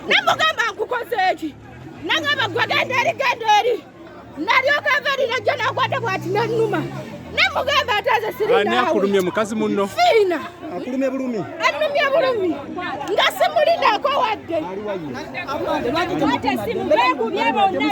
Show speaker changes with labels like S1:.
S1: Namugamba nkukozeeki. Nangamba gwe genda eri. Nalyoka ava eri najja nakwata bw'ati n'annuma. Namugamba ataze sirinaawe.
S2: Ani akulumye mukazi munno?
S1: Fiina.
S3: Akulumye bulumi.
S1: Annumye bulumi. Nga simulindaako wadde. Ate simu beekubye bonna.